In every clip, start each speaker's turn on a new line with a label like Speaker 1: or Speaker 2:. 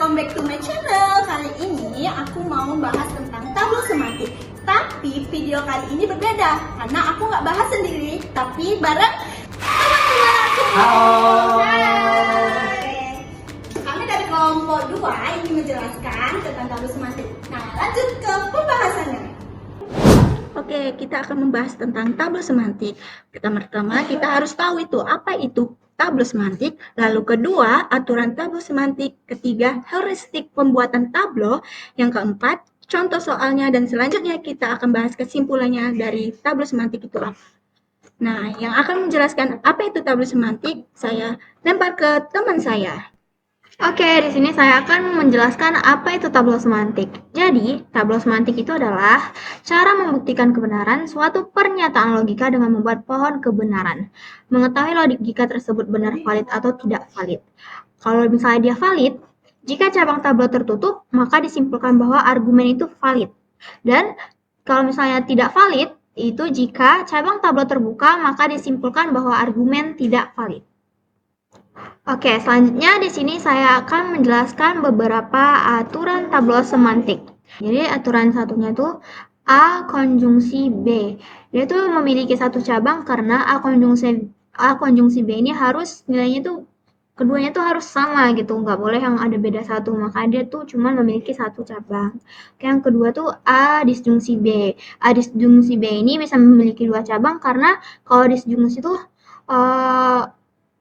Speaker 1: welcome back to my channel. Kali ini aku mau bahas tentang tablo semantik. Tapi video kali ini berbeda karena aku nggak bahas sendiri, tapi bareng teman-teman aku. Hai. Kami dari kelompok 2 ingin menjelaskan tentang tablo semantik. Nah, lanjut ke pembahasannya. Oke, kita akan membahas tentang tablo semantik. Pertama-tama kita harus tahu apa itu tablo semantik, lalu kedua, aturan tablo semantik, ketiga, heuristik pembuatan tablo, yang keempat, contoh soalnya, dan selanjutnya kita akan bahas kesimpulannya dari tablo semantik itu apa. Nah, yang akan menjelaskan apa itu tablo semantik, saya lempar ke teman saya.
Speaker 2: Oke, di sini saya akan menjelaskan apa itu tablo semantik. Jadi, tablo semantik itu adalah cara membuktikan kebenaran suatu pernyataan logika dengan membuat pohon kebenaran. Mengetahui logika tersebut benar valid atau tidak valid. Kalau misalnya dia valid, jika cabang tablo tertutup, maka disimpulkan bahwa argumen itu valid. Dan kalau misalnya tidak valid, itu jika cabang tablo terbuka, maka disimpulkan bahwa argumen tidak valid. Oke, selanjutnya di sini saya akan menjelaskan beberapa aturan tablo semantik. Jadi aturan satunya itu A konjungsi B. Dia tuh memiliki satu cabang karena A konjungsi B ini harus nilainya tuh keduanya tuh harus sama gitu, nggak boleh yang ada beda satu. Maka dia tuh cuma memiliki satu cabang. Oke, yang kedua tuh A disjungsi B. A disjungsi B ini bisa memiliki dua cabang karena kalau disjungsi tuh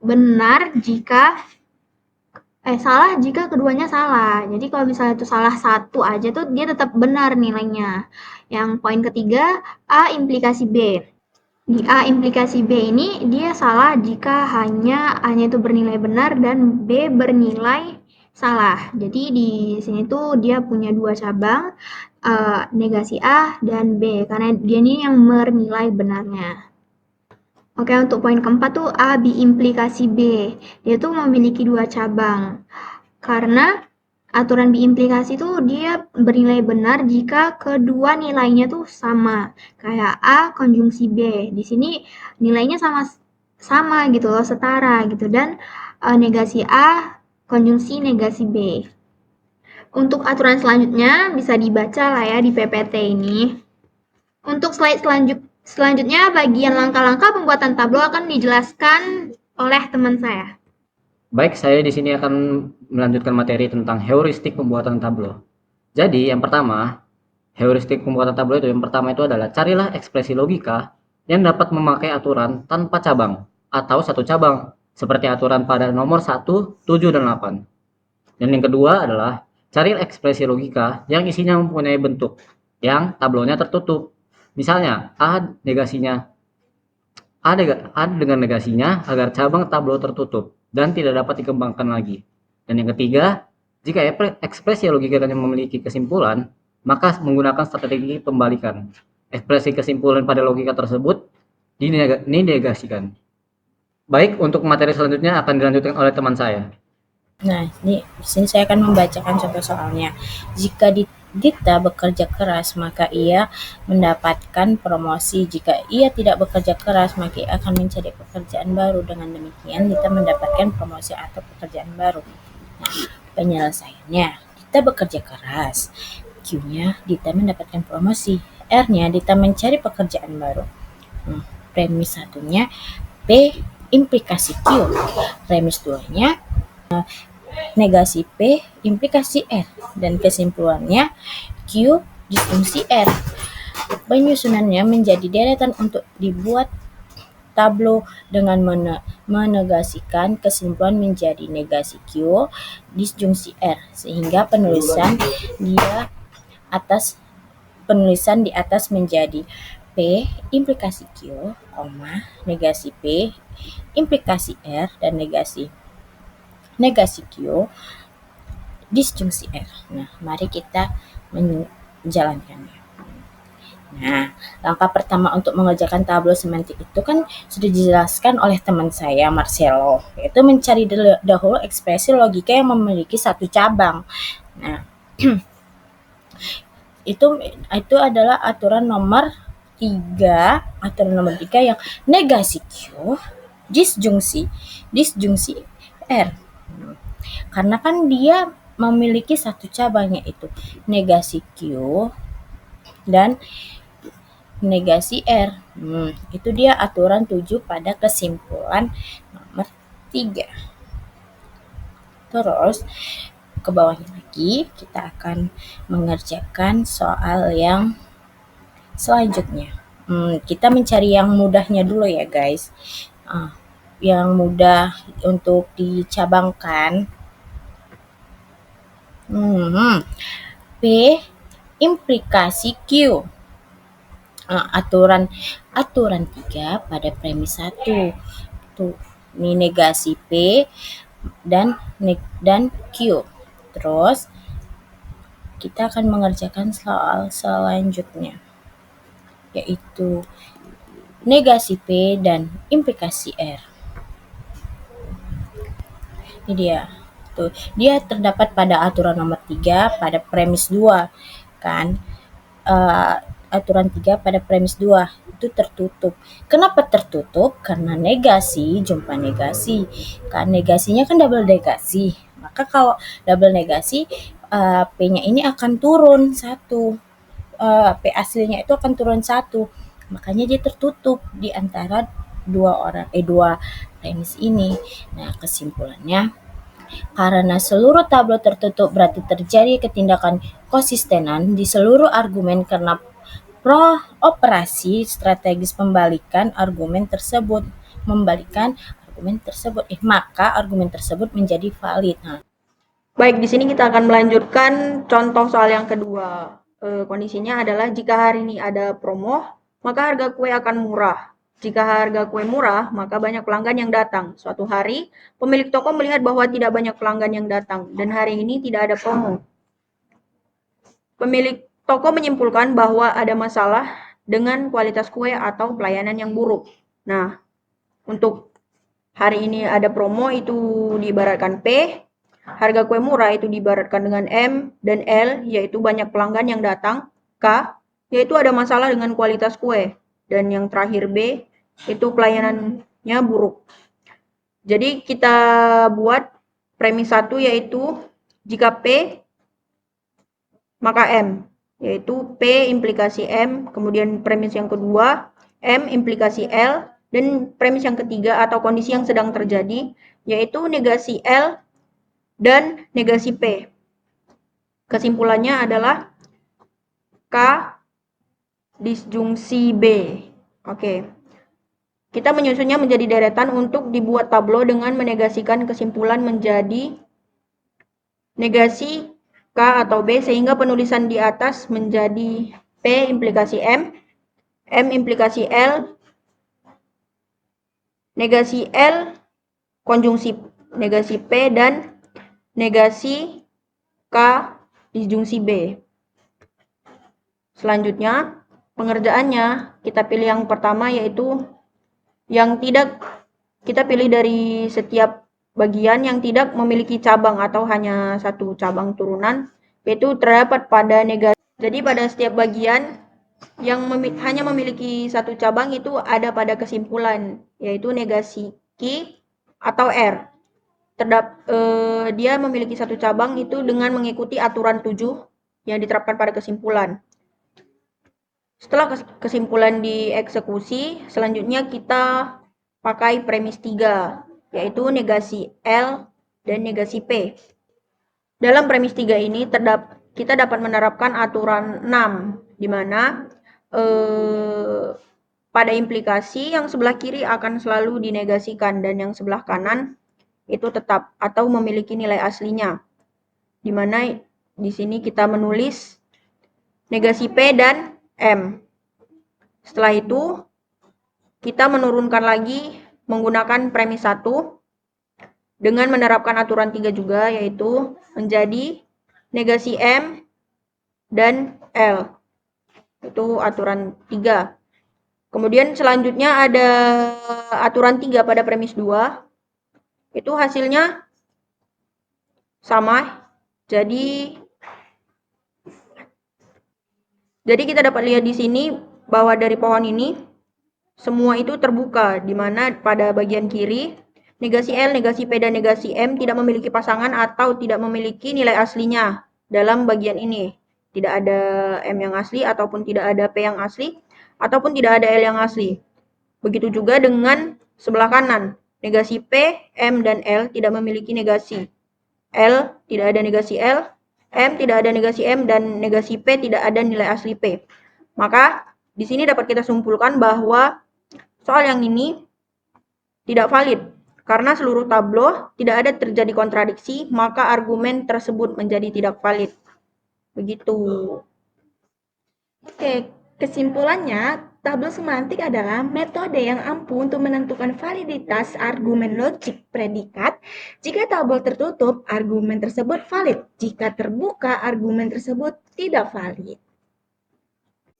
Speaker 2: benar jika salah jika keduanya salah. Jadi kalau misalnya itu salah satu aja tuh dia tetap benar nilainya. Yang poin ketiga, A implikasi B. Di A implikasi B ini dia salah jika hanya A-nya itu bernilai benar dan B bernilai salah. Jadi di sini tuh dia punya dua cabang, negasi A dan B karena dia ini yang bernilai benarnya. Oke, untuk poin keempat tuh A biimplikasi B. Dia tuh memiliki dua cabang. Karena aturan biimplikasi tuh dia bernilai benar jika kedua nilainya tuh sama. Kayak A konjungsi B. Di sini nilainya sama gitu loh, setara gitu. Dan negasi A konjungsi negasi B. Untuk aturan selanjutnya bisa dibaca lah ya di PPT ini. Untuk slide selanjutnya, bagian langkah-langkah pembuatan tablo akan dijelaskan oleh teman saya.
Speaker 3: Baik, saya di sini akan melanjutkan materi tentang heuristik pembuatan tablo. Jadi, yang pertama, heuristik pembuatan tablo itu yang pertama itu adalah carilah ekspresi logika yang dapat memakai aturan tanpa cabang atau satu cabang, seperti aturan pada nomor 1, 7, dan 8. Dan yang kedua adalah carilah ekspresi logika yang isinya mempunyai bentuk yang tablonya tertutup. Misalnya, A dengan negasinya agar cabang tablo tertutup dan tidak dapat dikembangkan lagi. Dan yang ketiga, jika ekspresi logikanya memiliki kesimpulan, maka menggunakan strategi pembalikan. Ekspresi kesimpulan pada logika tersebut dinegasikan. Baik, untuk materi selanjutnya akan dilanjutkan oleh teman saya.
Speaker 4: Nah, di sini saya akan membacakan contoh soalnya. Jika Dita bekerja keras, maka ia mendapatkan promosi. Jika ia tidak bekerja keras, maka ia akan mencari pekerjaan baru. Dengan demikian, Dita mendapatkan promosi atau pekerjaan baru. Nah, penyelesaiannya, Dita bekerja keras. Q-nya, Dita mendapatkan promosi. R-nya, Dita mencari pekerjaan baru. Premis satunya, P implikasi Q. Premis 2-nya, negasi P implikasi R, dan kesimpulannya Q disfungsi R. Penyusunannya menjadi deretan untuk dibuat tablo dengan menegasikan kesimpulan menjadi negasi Q disjungsi R, sehingga penulisan di atas menjadi P implikasi Q, negasi P implikasi R, dan negasi Q disjungsi R. Nah, mari kita menjalankannya. Nah, langkah pertama untuk mengerjakan tablo semantik itu kan sudah dijelaskan oleh teman saya Marcelo, yaitu mencari dahulu ekspresi logika yang memiliki satu cabang. Nah, itu adalah aturan nomor 3, yang negasi Q disjungsi R. Karena kan dia memiliki satu cabang, yaitu negasi Q dan negasi R. Itu dia aturan 7 pada kesimpulan nomor 3. Terus ke bawahnya lagi kita akan mengerjakan soal yang selanjutnya. Kita mencari yang mudahnya dulu ya guys. Yang mudah untuk dicabangkan. P implikasi Q. Aturan 3 pada premis 1. Tuh, ini negasi P dan Q. Terus kita akan mengerjakan soal selanjutnya, yaitu negasi P dan implikasi R. Ini dia. Tuh, dia terdapat pada aturan nomor 3 pada premis 2 kan. Aturan 3 pada premis 2 itu tertutup. Kenapa tertutup? Karena negasi jumpa negasi. Kan negasinya kan double negasi. Maka kalau double negasi, P-nya ini akan turun 1. P aslinya itu akan turun 1. Makanya dia tertutup di antara dua premis ini. Nah, kesimpulannya, karena seluruh tablo tertutup berarti terjadi ketindakan konsistenan di seluruh argumen karena operasi strategis membalikan argumen tersebut, maka argumen tersebut menjadi valid.
Speaker 1: Baik, di sini kita akan melanjutkan contoh soal yang kedua. Kondisinya adalah jika hari ini ada promo, maka harga kue akan murah. Jika harga kue murah, maka banyak pelanggan yang datang. Suatu hari, pemilik toko melihat bahwa tidak banyak pelanggan yang datang, dan hari ini tidak ada promo. Pemilik toko menyimpulkan bahwa ada masalah dengan kualitas kue atau pelayanan yang buruk. Nah, untuk hari ini ada promo itu diibaratkan P, harga kue murah itu diibaratkan dengan M, dan L yaitu banyak pelanggan yang datang, K yaitu ada masalah dengan kualitas kue, dan yang terakhir B itu pelayanannya buruk. Jadi kita buat premis 1 yaitu jika P maka M, yaitu P implikasi M, kemudian premis yang kedua M implikasi L, dan premis yang ketiga atau kondisi yang sedang terjadi yaitu negasi L dan negasi P. Kesimpulannya adalah K disjungsi B. Oke. Kita menyusunnya menjadi deretan untuk dibuat tablo dengan menegasikan kesimpulan menjadi negasi K atau B sehingga penulisan di atas menjadi P implikasi M, M implikasi L, negasi L konjungsi negasi P, dan negasi K disjungsi B. Selanjutnya, pengerjaannya kita pilih yang pertama yaitu yang tidak, kita pilih dari setiap bagian yang tidak memiliki cabang atau hanya satu cabang turunan, yaitu terdapat pada negasi. Jadi pada setiap bagian yang hanya memiliki satu cabang itu ada pada kesimpulan, yaitu negasi Q atau R. Dia memiliki satu cabang itu dengan mengikuti aturan 7 yang diterapkan pada kesimpulan. Setelah kesimpulan dieksekusi, selanjutnya kita pakai premis 3, yaitu negasi L dan negasi P. Dalam premis 3 ini kita dapat menerapkan aturan 6, di mana pada implikasi yang sebelah kiri akan selalu dinegasikan dan yang sebelah kanan itu tetap atau memiliki nilai aslinya. Di mana di sini kita menulis negasi P dan M. Setelah itu kita menurunkan lagi menggunakan premis 1 dengan menerapkan aturan 3 juga, yaitu menjadi negasi M dan L. Itu aturan 3. Kemudian selanjutnya ada aturan 3 pada premis 2. Itu hasilnya sama. Jadi kita dapat lihat di sini bahwa dari pohon ini semua itu terbuka, di mana pada bagian kiri Negasi L, negasi P, dan negasi M tidak memiliki pasangan atau tidak memiliki nilai aslinya dalam bagian ini. Tidak ada M yang asli, ataupun tidak ada P yang asli, ataupun tidak ada L yang asli. Begitu juga dengan sebelah kanan. Negasi P, M, dan L tidak memiliki negasi. L tidak ada negasi L, M tidak ada negasi M, dan negasi P tidak ada nilai asli P. Maka di sini dapat kita simpulkan bahwa soal yang ini tidak valid. Karena seluruh tablo tidak ada terjadi kontradiksi, maka argumen tersebut menjadi tidak valid. Begitu. Oke, kesimpulannya, tabel semantik adalah metode yang ampuh untuk menentukan validitas argumen logik predikat. Jika tabel tertutup, argumen tersebut valid. Jika terbuka, argumen tersebut tidak valid.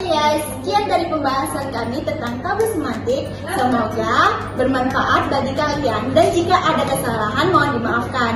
Speaker 1: Ya, sekian dari pembahasan kami tentang tabel semantik. Semoga bermanfaat bagi kalian, dan jika ada kesalahan mohon dimaafkan.